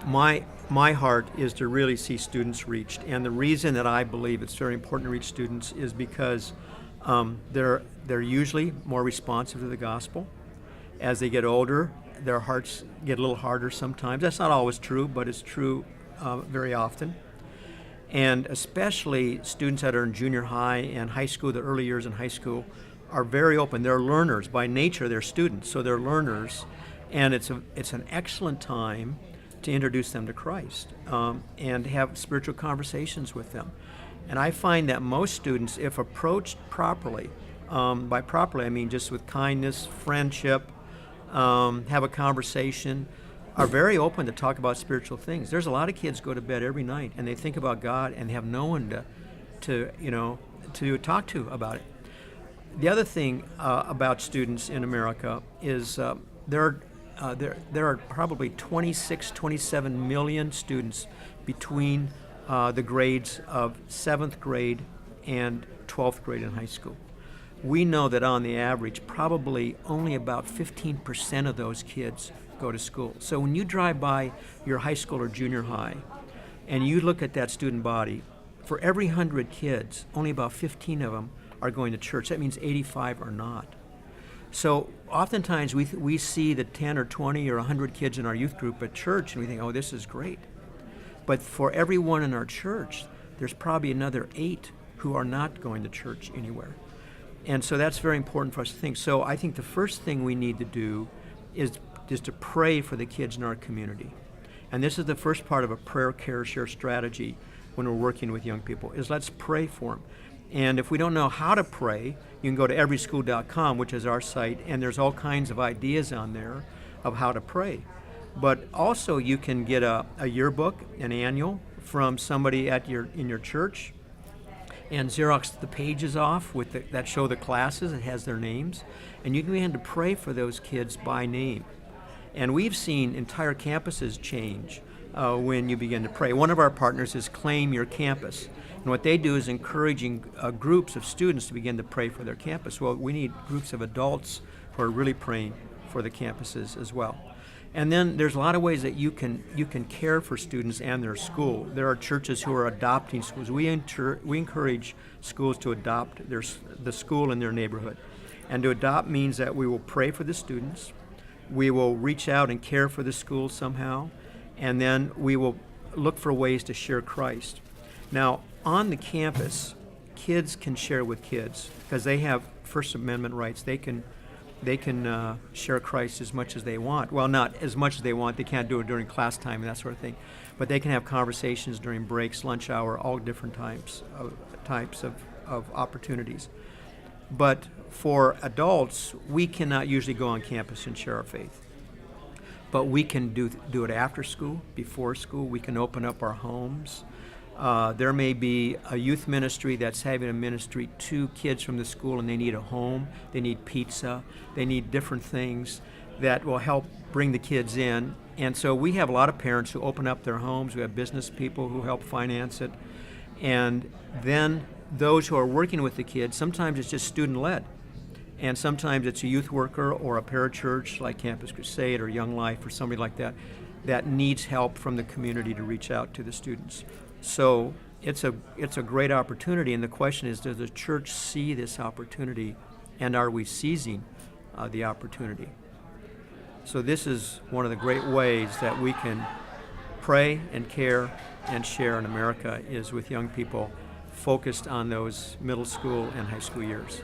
my heart is to really see students reached, and the reason that I believe it's very important to reach students is because they're usually more responsive to the gospel. As they get older, their hearts get a little harder sometimes. That's not always true, but it's true very often. And especially students that are in junior high and high school, the early years in high school, are very open. They're learners by nature. They're students, so they're learners, and it's an excellent time to introduce them to Christ and have spiritual conversations with them. And I find that most students, if approached properly, by properly I mean just with kindness, friendship, have a conversation, are very open to talk about spiritual things. There's a lot of kids go to bed every night and they think about God and have no one to talk to about it. The other thing about students in America is there are probably 26, 27 million students between the grades of 7th grade and 12th grade in high school. We know that on the average, probably only about 15% of those kids go to school. So when you drive by your high school or junior high and you look at that student body, for every 100 kids, only about 15 of them are going to church. That means 85 are not. So oftentimes we see the 10 or 20 or 100 kids in our youth group at church and we think, oh, this is great. But for everyone in our church, there's probably another 8 who are not going to church anywhere. And so that's very important for us to think. So I think the first thing we need to do is to pray for the kids in our community. And this is the first part of a prayer, care, share strategy when we're working with young people, is let's pray for them. And if we don't know how to pray, you can go to everyschool.com, which is our site, and there's all kinds of ideas on there of how to pray. But also you can get a yearbook, an annual, from somebody in your church, and Xerox the pages off that show the classes. It has their names, and you can begin to pray for those kids by name. And we've seen entire campuses change when you begin to pray. One of our partners is Claim Your Campus, and what they do is encouraging groups of students to begin to pray for their campus. Well, we need groups of adults who are really praying for the campuses as well. And then there's a lot of ways that you can care for students and their school. There are churches who are adopting schools. We encourage schools to adopt the school in their neighborhood. And to adopt means that we will pray for the students, we will reach out and care for the school somehow, and then we will look for ways to share Christ. Now, on the campus, kids can share with kids because they have First Amendment rights. They can share Christ as much as they want. Well, not as much as they want. They can't do it during class time and that sort of thing. But they can have conversations during breaks, lunch hour, all different types of opportunities. But for adults, we cannot usually go on campus and share our faith. But we can do it after school, before school. We can open up our homes. There may be a youth ministry that's having a ministry to kids from the school and they need a home, they need pizza, they need different things that will help bring the kids in. And so we have a lot of parents who open up their homes. We have business people who help finance it. And then those who are working with the kids, sometimes it's just student-led. And sometimes it's a youth worker or a parachurch like Campus Crusade or Young Life or somebody like that that needs help from the community to reach out to the students. So it's a great opportunity, and the question is, does the church see this opportunity, and are we seizing the opportunity? So this is one of the great ways that we can pray and care and share in America, is with young people focused on those middle school and high school years.